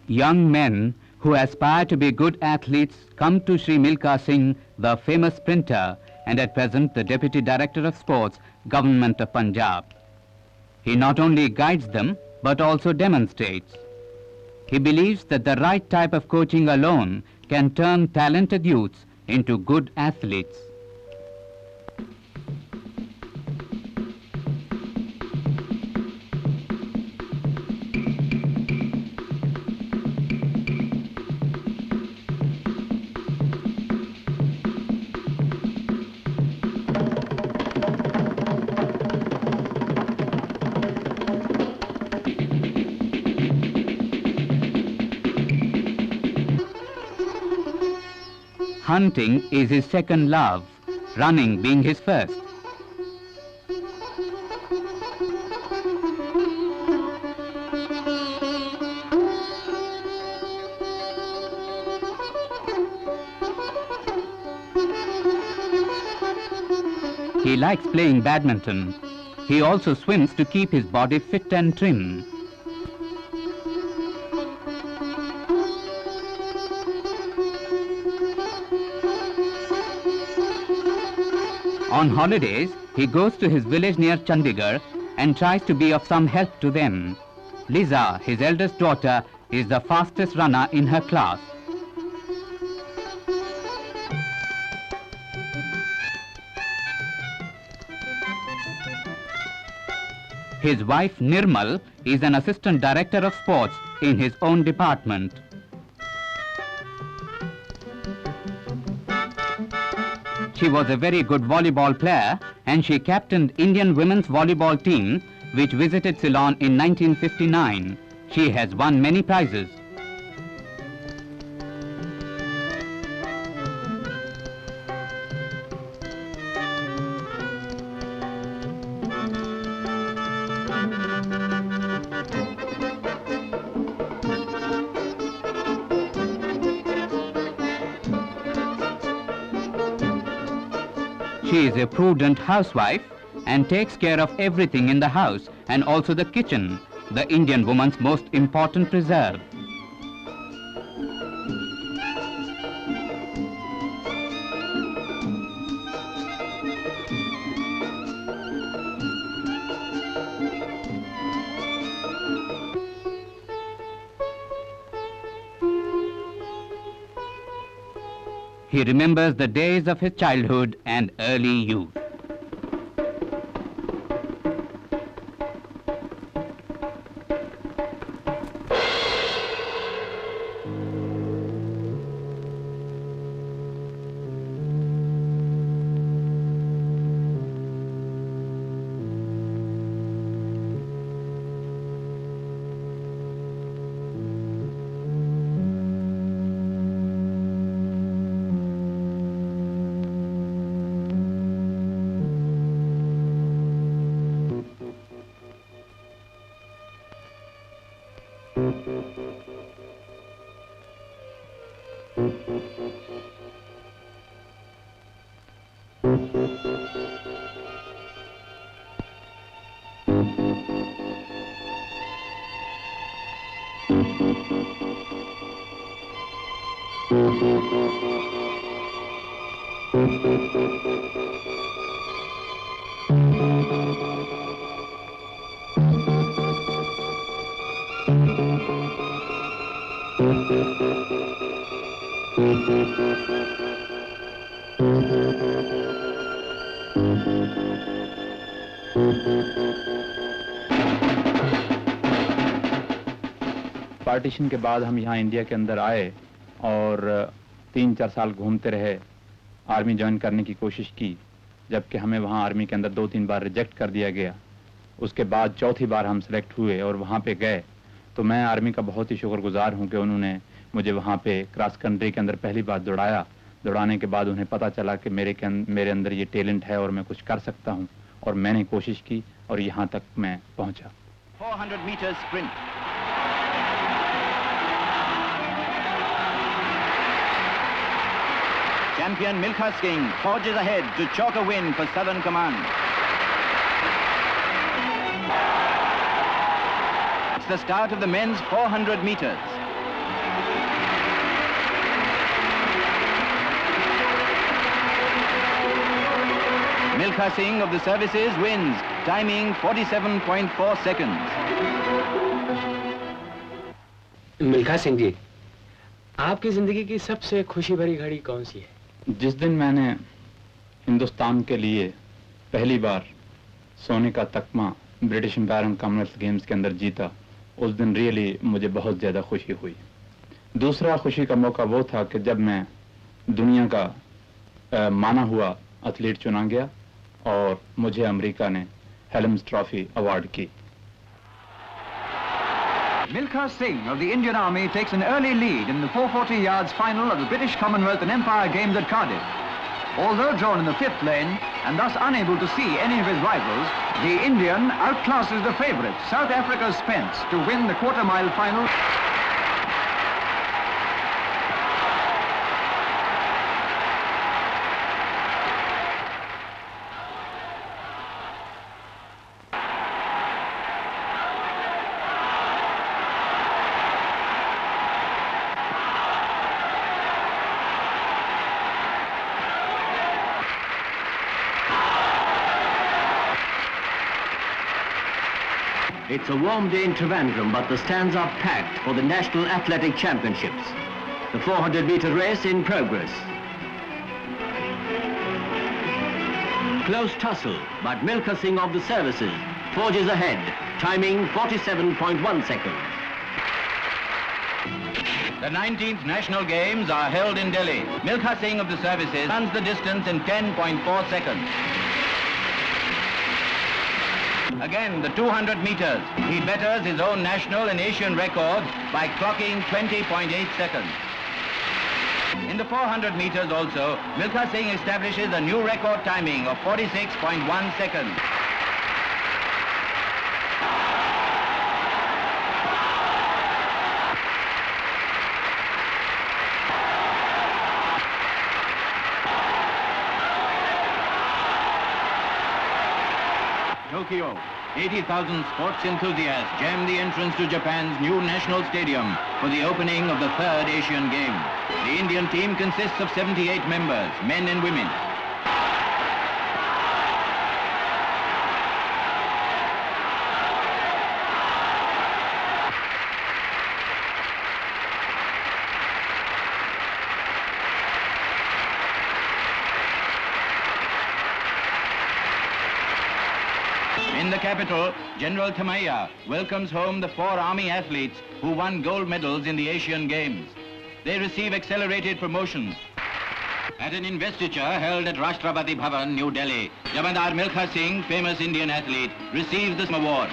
Young men who aspire to be good athletes come to Shri Milkha Singh, the famous sprinter and at present the Deputy Director of Sports, Government of Punjab. He not only guides them but also demonstrates. He believes that the right type of coaching alone can turn talented youths into good athletes. Hunting is his second love, running being his first. He likes playing badminton. He also swims to keep his body fit and trim. On holidays, he goes to his village near Chandigarh and tries to be of some help to them. Liza, his eldest daughter, is the fastest runner in her class. His wife Nirmal is an assistant director of sports in his own department. She was a very good volleyball player and she captained Indian women's volleyball team which visited Ceylon in 1959. She has won many prizes. She is a prudent housewife and takes care of everything in the house and also the kitchen, the Indian woman's most important preserve. He remembers the days of his childhood and early youth. Partition के बाद हम यहाँ India के अंदर आए और 3-4 साल घूमते रहे, आर्मी ज्वाइन करने की कोशिश की, जबकि हमें वहाँ आर्मी के अंदर 2-3 बार रिजेक्ट कर दिया गया। उसके बाद चौथी बार हम सेलेक्ट हुए और वहाँ पे गए, तो मैं आर्मी का बहुत ही शुक्रगुजार हूँ कि उन्होंने मुझे वहाँ पे क्रॉस कंट्री के अंदर पहली बार दौड़ाया। दौड़ाने के बाद उन्हें पता चला कि मेरे अंदर ये टैलेंट है और मैं कुछ कर सकता हूँ, और मैंने कोशिश की और यहाँ तक मैं पहुँचा। 400 meters sprint. Champion Milkha Singh forges ahead to chalk a win for Southern Command. It's the start of the men's 400 meters. Milkha Singh of the services wins, timing 47.4 seconds. Milkha Singh ji, आपकी जिंदगी की सबसे खुशी भरी घड़ी कौन सी है? जिस दिन मैंने हिंदुस्तान के लिए पहली बार सोने का तकमा British Empire and Commonwealth Games के अंदर जीता, उस दिन रियली मुझे बहुत ज़्यादा खुशी हुई। दूसरा खुशी का मौका वो था कि जब मैं दुनिया का माना हुआ एथलीट चुना गया और मुझे अमेरिका ने हेल्म्स ट्रॉफी अवार्ड की। Milkha Singh of the Indian Army takes an early lead in the 440 yards final of the British Commonwealth and Empire Games at Cardiff. Although drawn in the fifth lane and thus unable to see any of his rivals, the Indian outclasses the favourite, South Africa's Spence, to win the quarter-mile final. It's a warm day in Trivandrum, but the stands are packed for the National Athletic Championships. The 400-meter race in progress. Close tussle, but Milkha Singh of the services forges ahead, timing 47.1 seconds. The 19th National Games are held in Delhi. Milkha Singh of the services runs the distance in 10.4 seconds. Again, the 200 meters. He betters his own national and Asian records by clocking 20.8 seconds. In the 400 meters also, Milkha Singh establishes a new record timing of 46.1 seconds. Tokyo, 80,000 sports enthusiasts jam the entrance to Japan's new national stadium for the opening of the third Asian Games. The Indian team consists of 78 members, men and women. In the capital, General Thamaiya welcomes home the 4 army athletes who won gold medals in the Asian Games. They receive accelerated promotions. At an investiture held at Rashtrapati Bhavan, New Delhi, Jabandar Milkha Singh, famous Indian athlete, receives this award.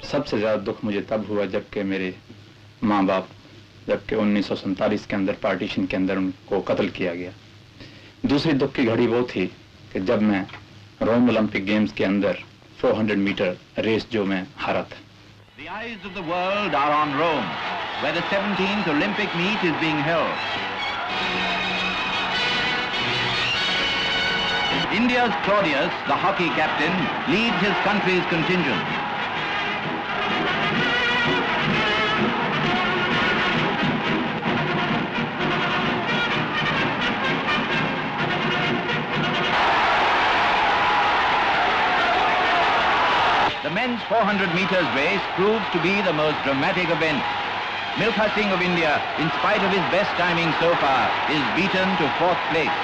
सबसे ज़्यादा दुख मुझे तब हुआ जबकि मेरे माँ बाप जबकि 1947 के अंदर पार्टीशन के अंदर उनको कत्ल किया गया। दूसरी दुख की घड़ी वो थी कि जब मैं रोम ओलंपिक गेम्स के अंदर 400 मीटर रेस जो मैं हारा था। The eyes of the world are on Rome, where the 17th Olympic meet is being held. India's Claudius, the hockey captain, leads his country's contingent. The men's 400 meters race proves to be the most dramatic event. Milkha Singh of India, in spite of his best timing so far, is beaten to 4th place.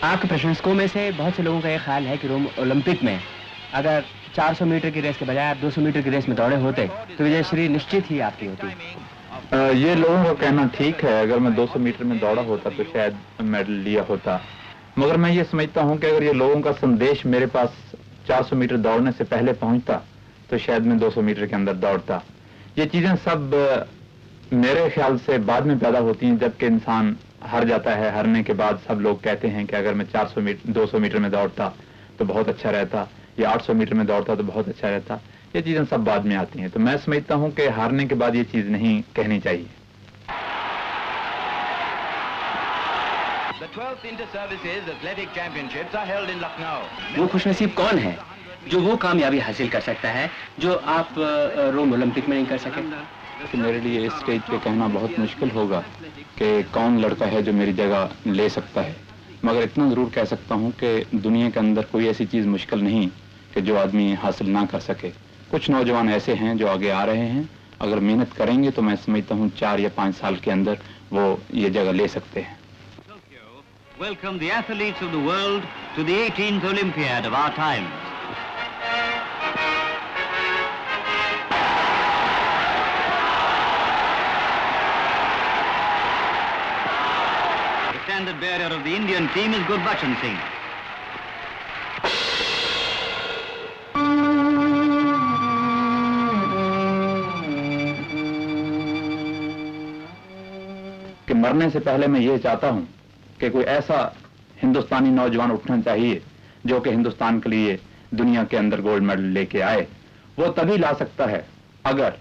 आपके प्रशंसकों में से बहुत से लोगों का ये ख्याल है कि रोम ओलंपिक में अगर 400 मीटर की रेस के बजाय आप 200 मीटर की रेस में दौड़े होते तो विजयश्री निश्चित ही आपकी होती। ये लोगों का कहना ठीक है, अगर मैं 200 मीटर में दौड़ा होता तो शायद मेडल लिया होता, मगर मैं ये समझता हूँ कि अगर ये लोगों का संदेश मेरे पास 400 मीटर दौड़ने से पहले पहुँचता तो शायद मैं 200 मीटर के अंदर दौड़ता। ये चीज़ें सब मेरे ख्याल से बाद में पैदा होती हैं, जबकि इंसान हार जाता है। हारने के बाद सब लोग कहते हैं कि अगर मैं 200 मीटर में दौड़ता तो बहुत अच्छा रहता, या 800 मीटर में दौड़ता तो बहुत अच्छा रहता। ये चीज़ें सब बाद में आती हैं, तो मैं समझता हूँ कि हारने के बाद ये चीज़ नहीं कहनी चाहिए। The 12th Inter-Services Athletic Championships are held in Lucknow. वो खुशनसीब कौन है जो वो कामयाबी हासिल कर सकता है जो आप रोम ओलंपिक में नहीं कर सके? कि मेरे लिए इस स्टेज पे कहना बहुत मुश्किल होगा कि कौन लड़का है जो मेरी जगह ले सकता है, मगर इतना ज़रूर कह सकता हूँ कि दुनिया के अंदर कोई ऐसी चीज़ मुश्किल नहीं कि जो आदमी हासिल ना कर सके। कुछ नौजवान ऐसे हैं जो आगे आ रहे हैं, अगर मेहनत करेंगे तो मैं समझता हूँ 4 या 5 साल के अंदर वो ये जगह ले सकते हैं। Welcome the athletes of the world to the 18th Olympiad of our times. The standard bearer of the Indian team is Gurbachan Singh. कि मरने से पहले मैं ये चाहता हूँ कि कोई ऐसा हिंदुस्तानी नौजवान उठना चाहिए जो कि हिंदुस्तान के लिए दुनिया के अंदर गोल्ड मेडल लेके आए। वो तभी ला सकता है अगर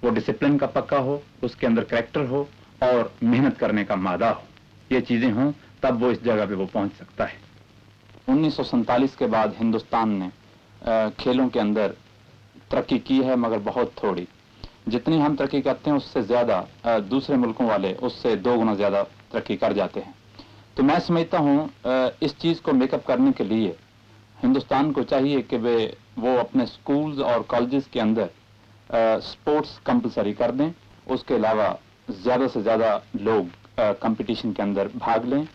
वो डिसिप्लिन का पक्का हो, उसके अंदर कैरेक्टर हो और मेहनत करने का मादा हो। ये चीजें हों तब वो इस जगह पे वो पहुंच सकता है। 1947 के बाद हिंदुस्तान ने खेलों के अंदर तरक्की की है, मगर बहुत थोड़ी। जितनी हम तरक्की करते हैं उससे ज्यादा दूसरे मुल्कों वाले उससे 2 गुना ज्यादा तरक्की कर जाते हैं। तो मैं समझता हूँ इस चीज़ को मेकअप करने के लिए हिंदुस्तान को चाहिए कि वो अपने स्कूल्स और कॉलेजेस के अंदर स्पोर्ट्स कंपलसरी कर दें। उसके अलावा ज़्यादा से ज़्यादा लोग कंपटीशन के अंदर भाग लें